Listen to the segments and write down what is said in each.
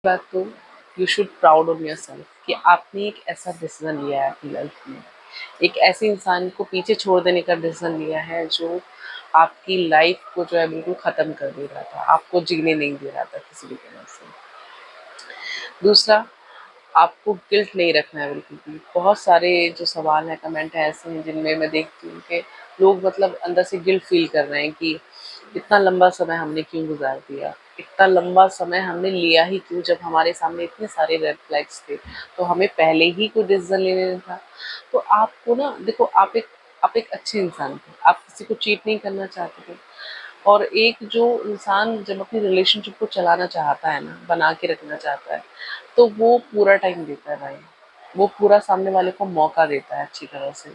बात तो you should proud on yourself कि आपने एक ऐसा डिसीजन लिया है अपनी लाइफ में, एक ऐसे इंसान को पीछे छोड़ देने का डिसीजन लिया है जो आपकी लाइफ को जो है बिल्कुल ख़त्म कर दे रहा था, आपको जीने नहीं दे रहा था किसी भी तरह से। दूसरा, आपको गिल्ट नहीं रखना है बिल्कुल भी। बहुत सारे जो सवाल हैं, कमेंट हैं ऐसे हैं जिनमें मैं देखती हूँ कि लोग मतलब अंदर से गिल्ट फील कर रहे हैं कि इतना लंबा समय हमने क्यों गुजार दिया, इतना लंबा समय हमने लिया ही क्यों जब हमारे सामने इतने सारे रेड फ्लैग्स थे, तो हमें पहले ही कोई डिसीजन ले लेना था। तो आपको ना देखो, आप एक अच्छे इंसान थे, आप किसी को चीट नहीं करना चाहते थे। और एक जो इंसान जब अपनी रिलेशनशिप को चलाना चाहता है ना, बना के रखना चाहता है, तो वो पूरा टाइम देता है भाई। वो पूरा सामने वाले को मौका देता है अच्छी तरह से।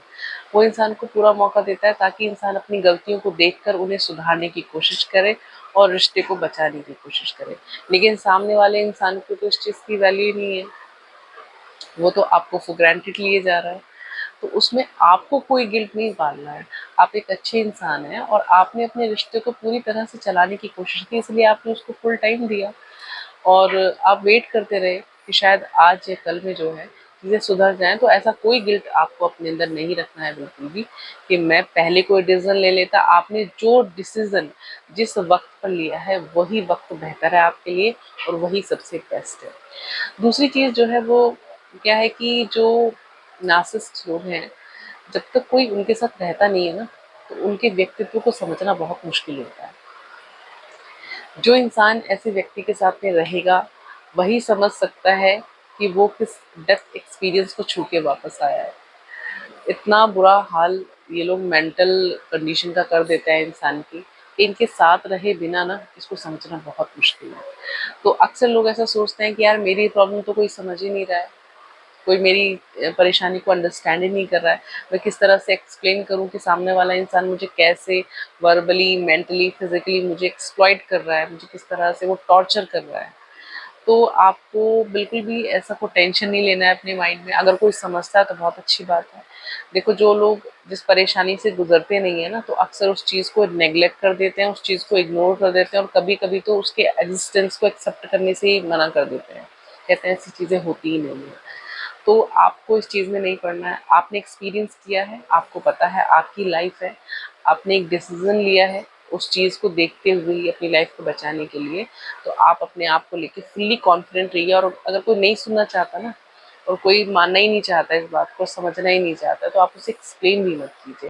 वो इंसान को पूरा मौका देता है ताकि इंसान अपनी गलतियों को देखकर उन्हें सुधारने की कोशिश करे और रिश्ते को बचाने की कोशिश करे। लेकिन सामने वाले इंसान को तो इस चीज़ की वैल्यू ही नहीं है। वो तो आपको फॉर ग्रांटेड लिए जा रहा है। तो उसमें आपको कोई गिल्ट नहीं पालना है। आप एक अच्छे इंसान हैं और आपने अपने रिश्ते को पूरी तरह से चलाने की कोशिश की, इसलिए आपने उसको फुल टाइम दिया। और आप वेट करते रहे कि शायद आज या कल में जो है चीज़ें सुधर जाएँ। तो ऐसा कोई गिल्ट आपको अपने अंदर नहीं रखना है बिल्कुल भी कि मैं पहले कोई डिसीज़न ले लेता। आपने जो डिसीज़न जिस वक़्त पर लिया है वही वक़्त बेहतर है आपके लिए और वही सबसे बेस्ट है। दूसरी चीज़ जो है वो क्या है कि जो नार्सिसिस्ट लोग हैं, जब तक कोई उनके साथ रहता नहीं है ना, तो उनके व्यक्तित्व को समझना बहुत मुश्किल होता है। जो इंसान ऐसे व्यक्ति के साथ में रहेगा, वही समझ सकता है कि वो किस डेप्थ एक्सपीरियंस को छू के वापस आया है। इतना बुरा हाल ये लोग मेंटल कंडीशन का कर देते हैं इंसान की कि इनके साथ रहे बिना ना इसको समझना बहुत मुश्किल है। तो अक्सर लोग ऐसा सोचते हैं कि यार मेरी प्रॉब्लम तो कोई समझ ही नहीं रहा है, कोई मेरी परेशानी को अंडरस्टैंड ही नहीं कर रहा है। मैं किस तरह से एक्सप्लेन करूँ कि सामने वाला इंसान मुझे कैसे वर्बली, मेंटली, फिज़िकली मुझे एक्सप्लॉइट कर रहा है, मुझे किस तरह से वो टॉर्चर कर रहा है। तो आपको बिल्कुल भी ऐसा कोई टेंशन नहीं लेना है अपने माइंड में। अगर कोई समझता है तो बहुत अच्छी बात है। देखो, जो लोग जिस परेशानी से गुज़रते नहीं है ना, तो अक्सर उस चीज़ को नेग्लेक्ट कर देते हैं, उस चीज़ को इग्नोर कर देते हैं और कभी-कभी तो उसके एक्जिस्टेंस को एक्सेप्ट करने से ही मना कर देते हैं। कहते हैं ऐसी चीज़ें होती ही नहीं हैं। तो आपको इस चीज़ में नहीं पड़ना है। आपने एक्सपीरियंस किया है, आपको पता है आपकी लाइफ है, आपने एक डिसीज़न लिया है उस चीज़ को देखते हुए ही अपनी लाइफ को बचाने के लिए। तो आप अपने आप को लेके फुल्ली कॉन्फिडेंट रहिए। और अगर कोई नहीं सुनना चाहता ना, और कोई मानना ही नहीं चाहता इस बात को, समझना ही नहीं चाहता, तो आप उसे एक्सप्लेन भी मत कीजिए।